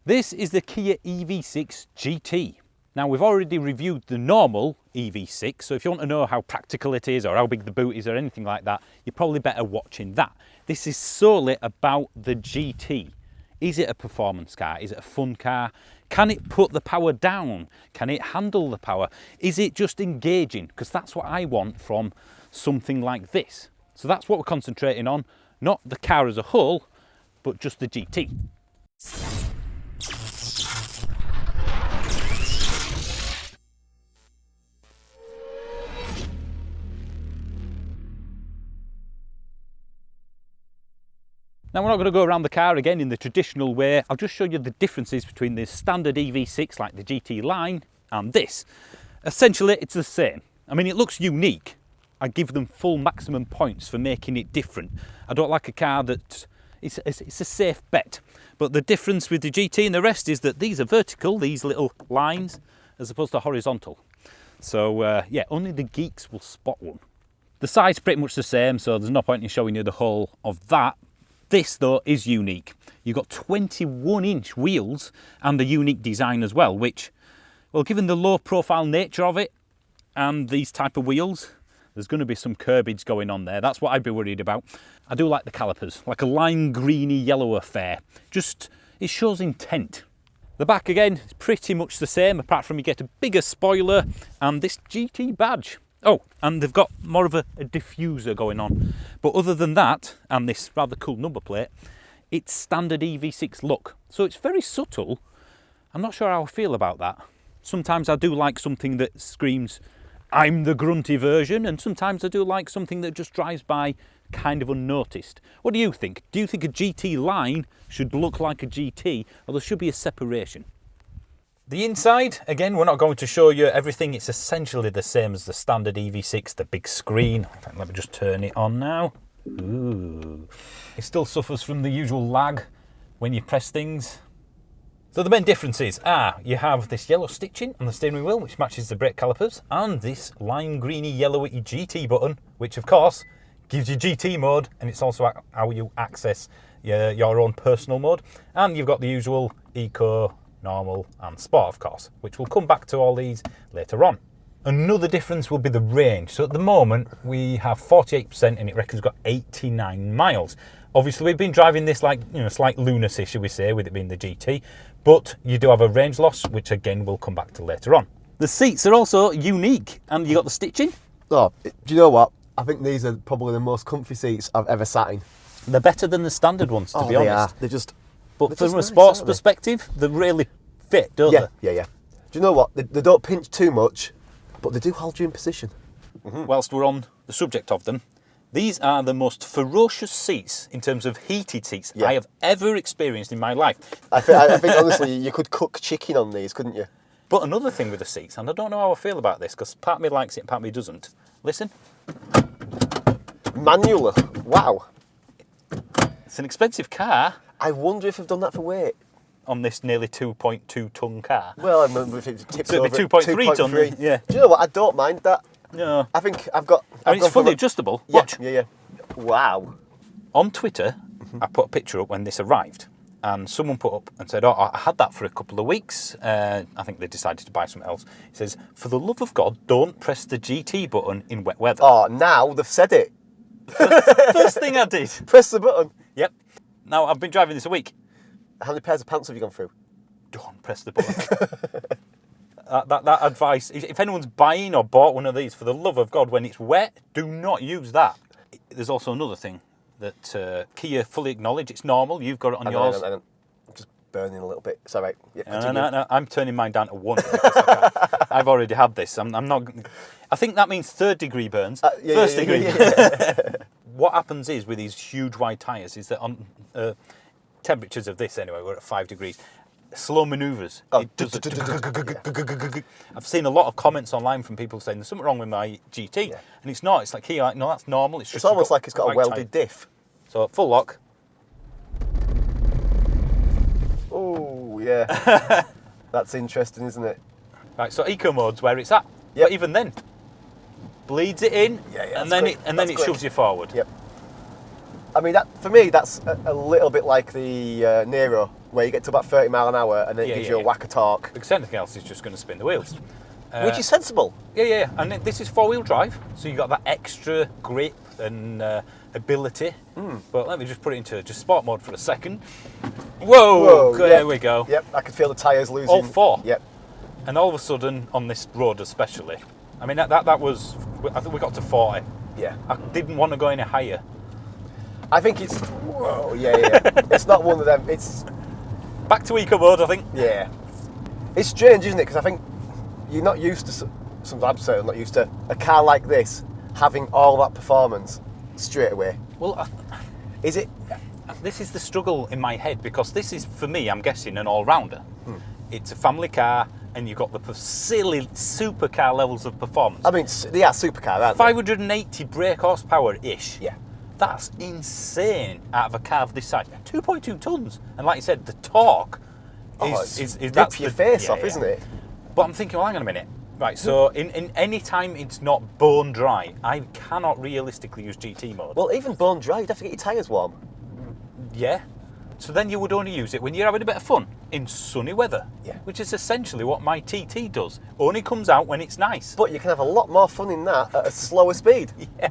This is the Kia EV6 GT. Now we've already reviewed the normal EV6, so if you want to know how practical it is or how big the boot is or anything like that, you're probably better watching that. This is solely about the GT. Is it a performance car? Is it a fun car? Can it put the power down? Can it handle the power? Is it just engaging? Because that's what I want from something like this. So that's what we're concentrating on, not the car as a whole, but just the GT. Now we're not going to go around the car again in the traditional way. I'll just show you the differences between the standard EV6 like the GT line and this. Essentially it's the same. I mean, it looks unique. I give them full maximum points for making it different. I don't like a car that it's a safe bet. But the difference with the GT and the rest is that these are vertical, these little lines, as opposed to horizontal. So yeah, only the geeks will spot one. The side's pretty much the same, so there's no point in showing you the whole of that. This though is unique. You've got 21-inch wheels and the unique design as well, which, well, given the low profile nature of it and these type of wheels, there's going to be some curbage going on there. That's what I'd be worried about. I do like the calipers, like a lime greeny yellow affair. Just, it shows intent. The back again is pretty much the same, apart from you get a bigger spoiler and this GT badge. Oh, and they've got more of a diffuser going on. But other than that, and this rather cool number plate, it's standard EV6 look. So it's very subtle. I'm not sure how I feel about that. Sometimes I do like something that screams, I'm the grunty version, and sometimes I do like something that just drives by kind of unnoticed. What do you think? Do you think a GT line should look like a GT, or there should be a separation? The inside, again, we're not going to show you everything. It's essentially the same as the standard EV6, the big screen. In fact, let me just turn it on now. Ooh. It still suffers from the usual lag when you press things. So the main differences are you have this yellow stitching on the steering wheel, which matches the brake calipers, and this lime greeny yellowy GT button, which of course gives you GT mode, and it's also how you access your own personal mode. And you've got the usual eco, normal and sport, of course, which we'll come back to all these later on. Another difference will be the range. So at the moment we have 48% and it reckons got 89 miles. Obviously we've been driving this like, you know, slight lunacy, should we say, with it being the GT, but you do have a range loss, which again we'll come back to later on. The seats are also unique, and you got the stitching. Oh, do you know what? I think these are probably the most comfy seats I've ever sat in. They're better than the standard ones, to be honest. They are. They're just... But from a sports perspective, they really fit, don't they? Yeah. Do you know what? They don't pinch too much, but they do hold you in position. Mm-hmm. Whilst we're on the subject of them, these are the most ferocious seats in terms of heated seats I have ever experienced in my life. I think honestly, you could cook chicken on these, couldn't you? But another thing with the seats, and I don't know how I feel about this, because part of me likes it and part of me doesn't. Listen. Manual. Wow. It's an expensive car. I wonder if they've done that for weight. On this nearly 2.2 tonne car. Well, I remember if it tips so over 2.3 tonne. Yeah. Do you know what? I don't mind that. No. I think I've got... I mean, it's fully adjustable. Watch. Yeah. Wow. On Twitter, I put a picture up when this arrived, and someone put up and said, oh, I had that for a couple of weeks. I think they decided to buy something else. He says, for the love of God, don't press the GT button in wet weather. Oh, now they've said it. First thing I did. Press the button. Yep. Now, I've been driving this a week. How many pairs of pants have you gone through? Don't press the button. that advice, if anyone's buying or bought one of these, for the love of God, when it's wet, do not use that. There's also another thing that Kia fully acknowledge. It's normal. You've got it on yours. I'm just burning a little bit. It's all right. Yeah, no. I'm turning mine down to 1. I've already had this. I'm not. I think that means 3rd-degree burns. First degree. What happens is with these huge wide tyres is that on temperatures of this anyway, we're at 5 degrees. Slow manoeuvres. It does. I've seen a lot of comments online from people saying there's something wrong with my GT, and it's not. It's like here, no, that's normal. It's just almost like it's got a welded diff. So full lock. Oh yeah, that's interesting, isn't it? Right. So eco mode's where it's at. But even then, bleeds it in, and then it shoves you forward. Yep. I mean, that for me, that's a little bit like the Nero where you get to about 30 mile an hour and then it gives you a whack of torque. Because anything else is just going to spin the wheels. Which is sensible. Yeah. And this is 4-wheel drive, so you've got that extra grip and ability. But let me just put it into just sport mode for a second. Whoa, there we go. Yep, I can feel the tyres losing. All 4. Yep. And all of a sudden, on this road especially, I mean, that was, I think we got to 40. Yeah. I didn't want to go any higher. I think it's, whoa, yeah. It's not one of them, it's... Back to eco mode, I think. Yeah. It's strange, isn't it? Because I think you're not used to, some lads say, not used to a car like this having all that performance straight away. Well, is it? This is the struggle in my head, because this is, for me, I'm guessing, an all-rounder. It's a family car, and you've got the silly supercar levels of performance. I mean, they are supercar, aren't they? 580 brake horsepower-ish. Yeah. That's insane out of a car of this size. 2.2 tons. And like you said, the torque is rip your face off, isn't it? But I'm thinking, well, hang on a minute. Right, so in any time it's not bone dry, I cannot realistically use GT mode. Well, even bone dry, you'd have to get your tyres warm. Yeah. So then you would only use it when you're having a bit of fun in sunny weather. Yeah. Which is essentially what my TT does. Only comes out when it's nice. But you can have a lot more fun in that at a slower speed. Yeah.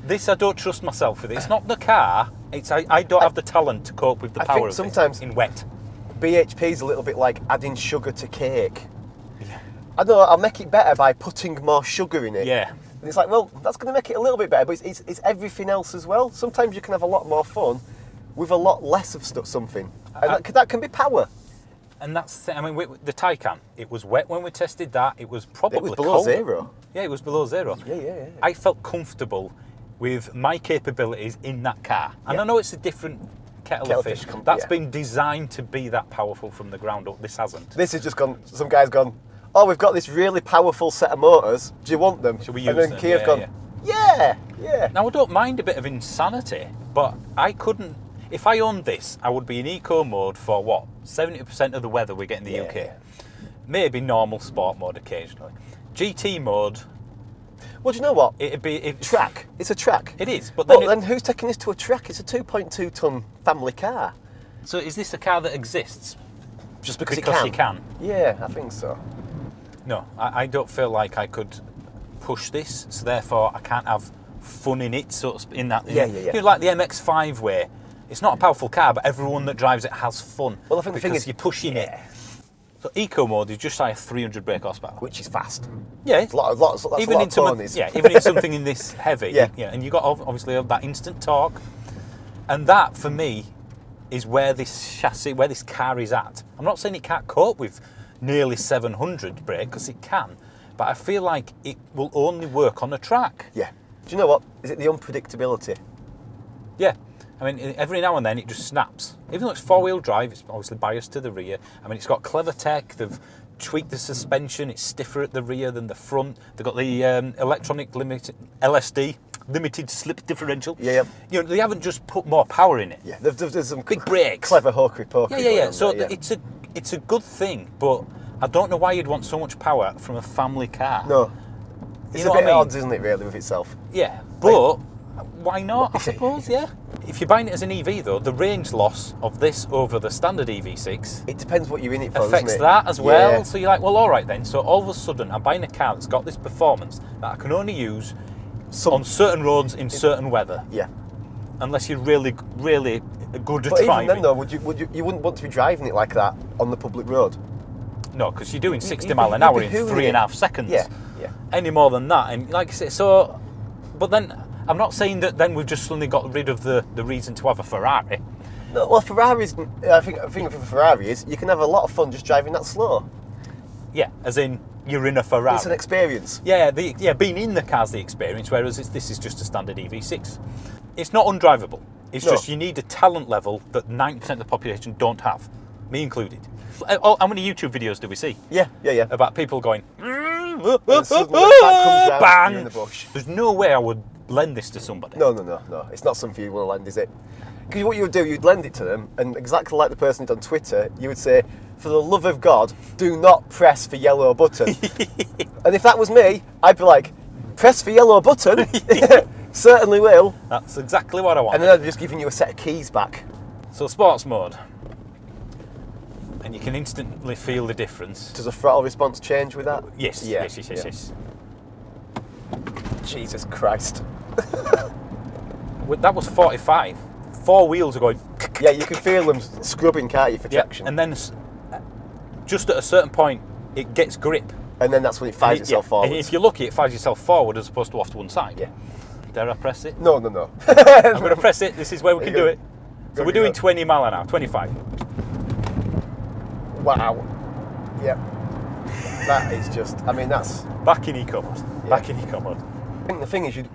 This, I don't trust myself with. It's not the car. It's I don't have the talent to cope with the power think of sometimes it in wet. BHP's a little bit like adding sugar to cake. Yeah. I don't know, I'll make it better by putting more sugar in it. Yeah. And it's like, well, that's going to make it a little bit better, but it's everything else as well. Sometimes you can have a lot more fun with a lot less of something. And that can be power. And that's the thing. I mean, the Taycan, it was wet when we tested that. It was probably It was below cold. 0. Yeah, it was below 0. Yeah. I felt comfortable with my capabilities in that car. And I know it's a different kettle of fish. That's been designed to be that powerful from the ground up. This hasn't. This has just gone, some guy's gone, oh, we've got this really powerful set of motors. Do you want them? Should we use them? And then Kia's gone, yeah. Now, I don't mind a bit of insanity, but I couldn't. If I owned this, I would be in eco mode for what? 70% of the weather we get in the UK. Yeah. Maybe normal sport mode occasionally. GT mode. Well, do you know what? It'd be track. It's a track. It is, but then who's taking this to a track? It's a 2.2 ton family car. So is this a car that exists Just because you can? Yeah, I think so. No, I don't feel like I could push this, so therefore I can't have fun in it. Sort of in that. Yeah. You know, like the MX-5 where it's not a powerful car, but everyone that drives it has fun. Well, I think the thing is you're pushing it. So eco mode is just shy of 300 brake horsepower, which is fast. Yeah, that's a lot of ponies. Even in something in this heavy. Yeah. And you got obviously that instant torque, and that for me is where this chassis, where this car is at. I'm not saying it can't cope with nearly 700 brake, because it can, but I feel like it will only work on a track. Yeah. Do you know what? Is it the unpredictability? Yeah. I mean, every now and then it just snaps. Even though it's 4-wheel drive, it's obviously biased to the rear. I mean, it's got clever tech. They've tweaked the suspension. It's stiffer at the rear than the front. They've got the electronic LSD, limited slip differential. Yeah. You know, they haven't just put more power in it. Yeah. There's some big brakes. Clever hokey-pokey. Yeah. So it's a good thing, but I don't know why you'd want so much power from a family car. No. It's a bit at odds, isn't it, really, with itself? Yeah, but why not, I suppose, yeah. If you're buying it as an EV, though, the range loss of this over the standard EV6... It depends what you're in it for, affects doesn't it? that as well. Yeah. So you're like, well, all right then. So all of a sudden, I'm buying a car that's got this performance that I can only use on certain roads in certain weather. Yeah. Unless you're really, really good at but driving. But even then, though, you wouldn't want to be driving it like that on the public road? No, because you're doing 60 mile an hour in 3.5 seconds. Yeah. Any more than that. And like I say, so... But then... I'm not saying that then we've just suddenly got rid of the reason to have a Ferrari. No, well, Ferraris, I think for Ferrari is you can have a lot of fun just driving that slow. Yeah, as in you're in a Ferrari. It's an experience. Yeah, being in the car's the experience, whereas this is just a standard EV6. It's not undrivable. It's just you need a talent level that 90% of the population don't have, me included. How many YouTube videos do we see? Yeah. About people going, and suddenly the back comes round bang! You in the bush. There's no way I would lend this to somebody. No. It's not something you want to lend, is it? Because what you would do, you'd lend it to them, and exactly like the person did on Twitter, you would say, for the love of God, do not press the yellow button. And if that was me, I'd be like, press the yellow button? Certainly will. That's exactly what I want. And then I'd be just giving you a set of keys back. So sports mode. And you can instantly feel the difference. Does the throttle response change with that? Yes, Yeah, yes. Jesus Christ. That was 45. 4 wheels are going. Yeah, you can feel them scrubbing, can't you, for traction? And then just at a certain point, it gets grip. And then that's when it fires itself forward. And if you're lucky, it fires itself forward as opposed to off to one side. Yeah. Dare I press it? No. I'm going to press it. This is where we can do it. So we're doing 20 mile an hour, 25. Wow. Yeah. That is just, I mean, that's... Back in he comes. Yeah. Back in he comes. I think the thing is, you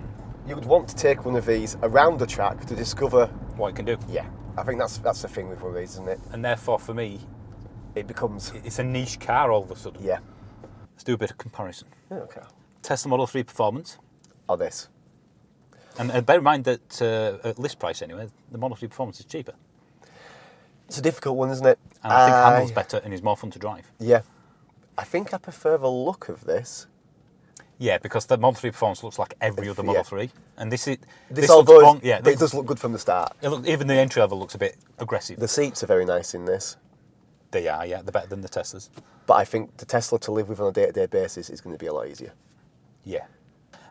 would want to take one of these around the track to discover... What it can do. Yeah. I think that's the thing with one of these, isn't it? And therefore, for me, It becomes... it's a niche car all of a sudden. Yeah. Let's do a bit of comparison. Okay. Tesla Model 3 Performance. Or this. And bear in mind that at list price anyway, the Model 3 Performance is cheaper. It's a difficult one, isn't it? And I think handles better and is more fun to drive. Yeah. I think I prefer the look of this. Yeah, because the Model 3 Performance looks like every other Model 3. And this looks although strong. Yeah, but it does look good from the start. Even the entry level looks a bit aggressive. The seats are very nice in this. They are, yeah. They're better than the Teslas. But I think the Tesla to live with on a day-to-day basis is going to be a lot easier. Yeah.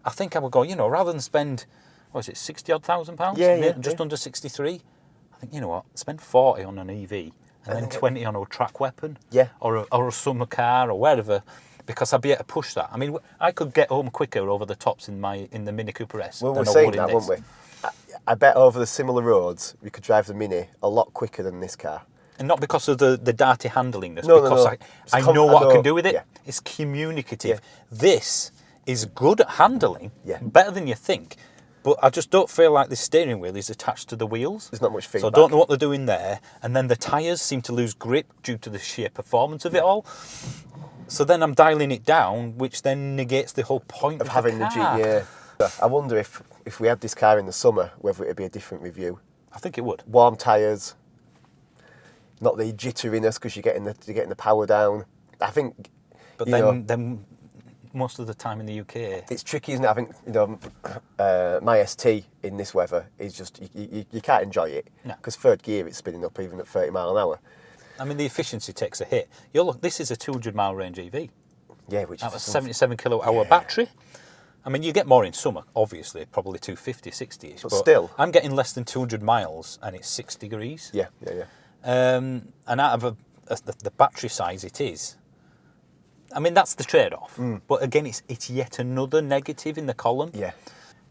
I think I would go, rather than spend, what is it, 60 odd thousand pounds? Yeah. Just under 63. I think, you know what, spend 40 on an EV and then 20 on a track weapon. Yeah. Or a supercar or wherever, because I'd be able to push that. I mean, I could get home quicker over the tops in the Mini Cooper S. Well, than we're I saying would in that, this. weren't we? I bet over the similar roads, we could drive the Mini a lot quicker than this car. And not because of the darty handlingness, No. because I know what I can do with it. Yeah. It's communicative. Yeah. This is good at handling, Yeah. better than you think, but I just don't feel like the steering wheel is attached to the wheels. There's not much feedback. So I don't know what they're doing there. And then the tyres seem to lose grip due to the sheer performance of it all. So then I'm dialing it down, which then negates the whole point of having the car. GT. I wonder if we had this car in the summer, whether it'd be a different review. I think it would. Warm tyres, not the jitteriness because you're getting the power down. I think. But then most of the time in the UK, it's tricky, isn't it? I think my ST in this weather is just you can't enjoy it because third gear it's spinning up even at 30 mile an hour. I mean, the efficiency takes a hit. Look, this is a 200 mile range EV. Yeah, which that was 77 kilowatt hour battery. I mean, you get more in summer, obviously, probably 250, 60-ish. But still, I'm getting less than 200 miles, and it's 6 degrees. Yeah. And out of the battery size it is, I mean, that's the trade-off. But again, it's yet another negative in the column. Yeah.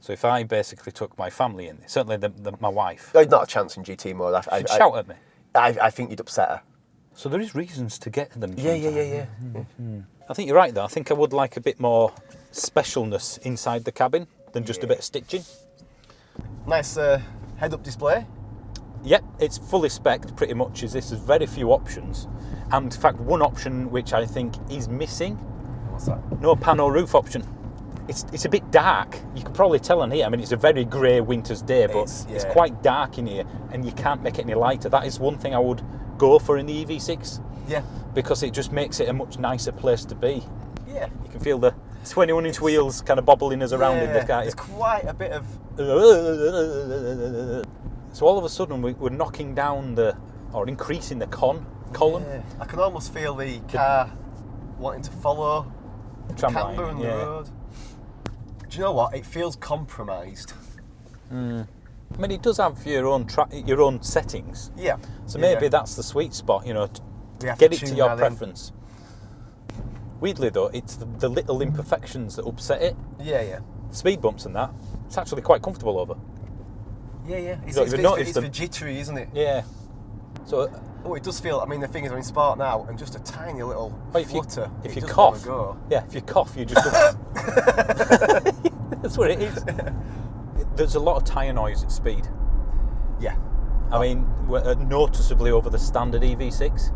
So if I basically took my family in, certainly my wife, there's not a chance in GT mode. she'd shout at me. I think you'd upset her. So there is reasons to get them. Yeah. I think you're right, though. I think I would like a bit more specialness inside the cabin than just a bit of stitching. Nice head-up display. Yep, it's fully spec'd pretty much as this. There's very few options. And in fact, one option which I think is missing. What's that? No pano roof option. It's a bit dark. You can probably tell in here. I mean, it's a very grey winter's day, but it's quite dark in here and you can't make it any lighter. That is one thing I would go for in the EV6. Yeah. Because it just makes it a much nicer place to be. Yeah. You can feel the 21-inch wheels kind of bobbling us around in the car. There's quite a bit of... So all of a sudden we're knocking down or increasing the column. Yeah. I can almost feel the car wanting to follow the camber on the road. Do you know what? It feels compromised. I mean, it does have your own settings. Yeah. So maybe that's the sweet spot, to get it to your preference. Weirdly though, it's the little imperfections that upset it. Yeah. Speed bumps and that, it's actually quite comfortable over. Yeah. It's them. the jittery, isn't it? Yeah. So. Oh, it does feel. I mean, the thing is, I'm in Sport now, and just a tiny little flutter. If you cough, if you cough, you just. That's what it is. There's a lot of tyre noise at speed. Yeah. I mean, we're noticeably over the standard EV6.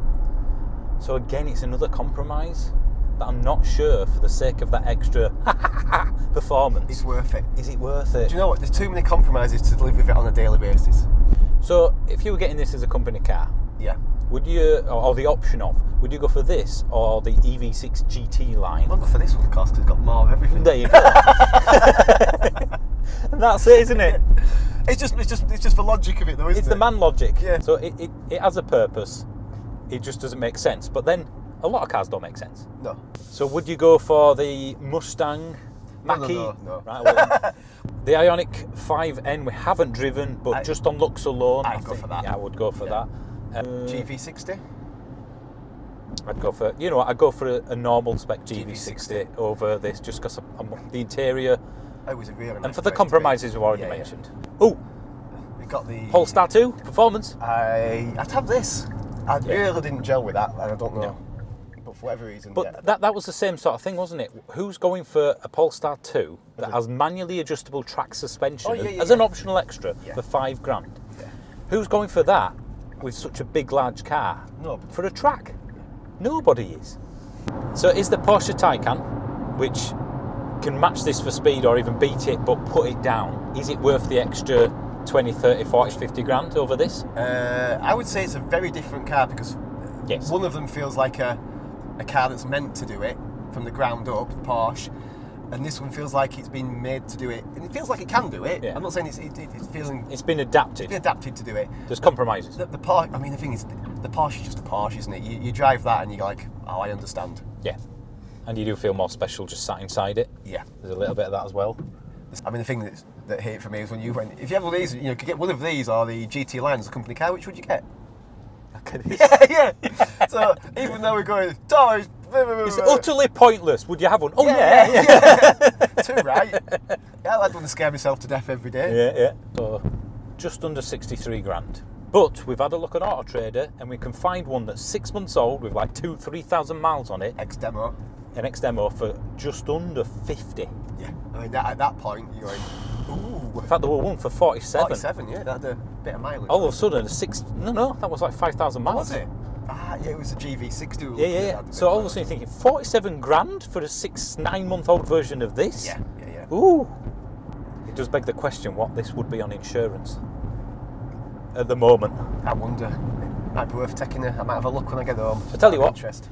So again, it's another compromise that I'm not sure, for the sake of that extra performance, it's worth it. Is it worth it? Do you know what? There's too many compromises to live with it on a daily basis. So if you were getting this as a company car, would you, or the option of, would you go for this or the EV6 GT line? I'll go for this one, of course, because it's got more of everything. There you go. And that's it, isn't it? It's just the logic of it, though, isn't it? It's the man logic. Yeah. So it has a purpose. it just doesn't make sense. But then a lot of cars don't make sense. No. So would you go for the Mustang Mach-E? No. Right, well, the Ioniq 5N we haven't driven, but just on looks alone, I'd go for that. Yeah, I would go for that. GV60? I'd go for, you know what, I'd go for a normal spec GV60 over this, just because the interior, It was a really nice and for the place to be. compromises we've already mentioned. Oh, We got the Polestar 2 performance. I'd have this. I really didn't gel with that, and I don't know. No. But for whatever reason. But that was the same sort of thing, wasn't it? Who's going for a Polestar 2 that has manually adjustable track suspension as an optional extra for £5,000? Yeah. Who's going for that with such a big, large car for a track? Nobody is. So is the Porsche Taycan, which can match this for speed or even beat it but put it down, is it worth the extra 20, 30, 40, 50 grand over this? I would say it's a very different car because one of them feels like a car that's meant to do it from the ground up, Porsche, and this one feels like it's been made to do it, and it feels like it can do it. I'm not saying it's feeling... It's been adapted. It's been adapted to do it. There's compromises. The Porsche, I mean, the thing is, the Porsche is just a Porsche, isn't it? You drive that and you're like, oh, I understand. Yeah. And you do feel more special just sat inside it. Yeah. There's a little bit of that as well. I mean, the thing that hit for me is when you went, if you have one of these, you could get one of these or the GT line as a company car, which would you get? Yeah. So even though we're going, toys, it's utterly pointless. Would you have one? Oh yeah. Too right. Yeah, I'd want to scare myself to death every day. Yeah. So just under 63 grand. But we've had a look on Auto Trader and we can find one that's 6 months old with like 2,000-3,000 miles on it. Ex-demo. An ex-demo for just under 50. Yeah. I mean, at that point, you're like, ooh. In fact, there were one for 47. 47, yeah. That had a bit of mileage. All of a sudden, that was like 5,000 miles. Was it? Yeah, it was a GV6. Yeah. So all of a sudden, you're thinking 47 grand for a 9-month-old version of this? Yeah. Ooh. It does beg the question what this would be on insurance at the moment. I wonder. It might be worth taking I might have a look when I get home. I'll tell you what. Interest.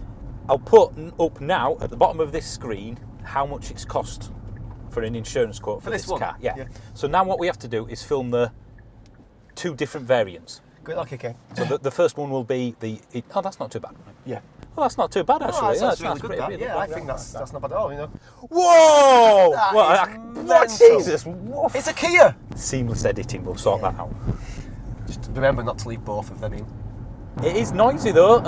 I'll put up now at the bottom of this screen how much it's cost for an insurance quote for this car. Yeah. So now what we have to do is film the 2 different variants. Good luck, okay. So the first one will be that's not too bad. Yeah. Well, that's not too bad actually. That's really good. I think that's not bad at all. Whoa! Jesus! Woof. It's a Kia. Seamless editing will sort that out. Just remember not to leave both of them in. It is noisy though.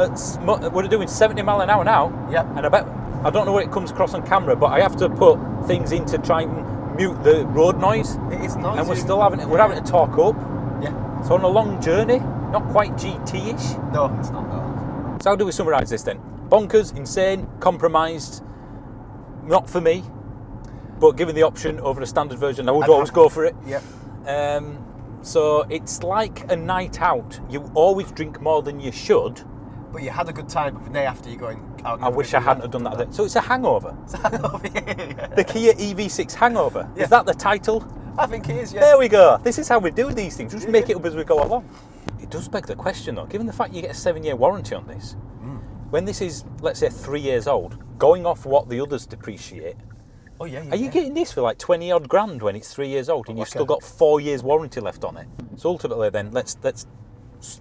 We're doing 70 mile an hour now. Yep. And I don't know what it comes across on camera, but I have to put things in to try and mute the road noise. It is noisy. And we're having to talk up. Yeah. So on a long journey, not quite GT-ish. No, it's not though. So how do we summarise this then? Bonkers, insane, compromised, not for me, but given the option over a standard version, I would always go for it. Yeah. So it's like a night out. You always drink more than you should. But you had a good time, but the day after you're going... I wish I hadn't have done that. So it's a hangover. It's a hangover, yeah. The Kia EV6 Hangover. Yeah. Is that the title? I think it is, yeah. There we go. This is how we do these things. We just make it up as we go along. It does beg the question though, given the fact you get a 7-year warranty on this, when this is, let's say, 3 years old, going off what the others depreciate, oh yeah. Are you getting this for like 20 odd grand when it's 3 years old and you've still got 4 years warranty left on it? So ultimately then, let's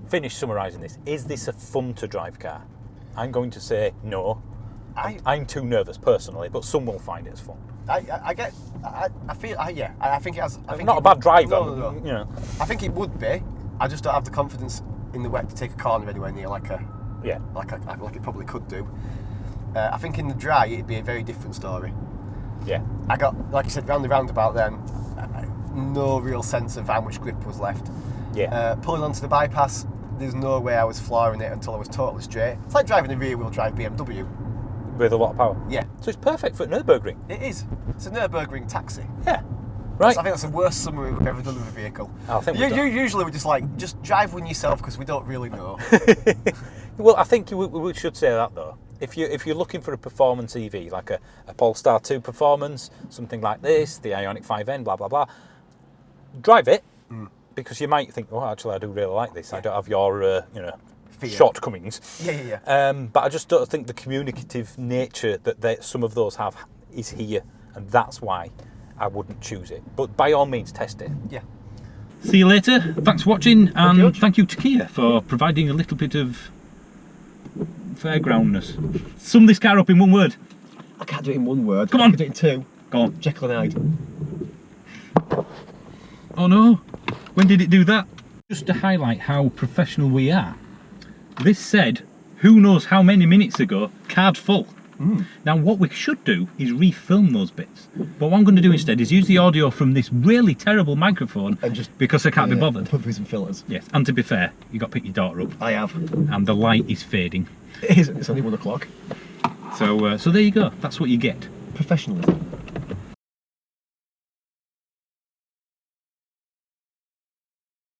finish summarising this. Is this a fun to drive car? I'm going to say no. I'm too nervous personally, but some will find it as fun. I think it has... I'm not a bad driver. No. You know. I think it would be. I just don't have the confidence in the wet to take a corner anywhere near like it probably could do. I think in the dry it'd be a very different story. Yeah. I got, like you said, round the roundabout then, no real sense of how much grip was left. Yeah. Pulling onto the bypass, there's no way I was flooring it until I was totally straight. It's like driving a rear-wheel drive BMW. With a lot of power. Yeah. So it's perfect for Nürburgring. It is. It's a Nürburgring taxi. Yeah. Right. I think that's the worst summary we've ever done of a vehicle. I think usually we're just drive one yourself because we don't really know. Well, I think we should say that though. If you're looking for a performance EV, like a Polestar 2 performance, something like this, the Ioniq 5N, blah blah blah, drive it because you might think, oh, actually, I do really like this. I don't have your shortcomings. Yeah. But I just don't think the communicative nature that some of those have is here, and that's why I wouldn't choose it. But by all means, test it. Yeah. See you later. Thanks for watching, and thank you to Kia for providing a little bit of fairgroundness. Sum this car up in one word. I can't do it in one word. Come I on. can do it in two. Go on. Jekyll and Hyde. Oh no, when did it do that? Just to highlight how professional we are, this said, who knows how many minutes ago, card full. Now what we should do is refilm those bits, but what I'm going to do instead is use the audio from this really terrible microphone, And just because I can't be bothered. Put through some filters. Yes, and to be fair, you've got to pick your daughter up, I have. and the light is fading. It is. It's only 1 o'clock. So there you go, that's what you get. Professionalism.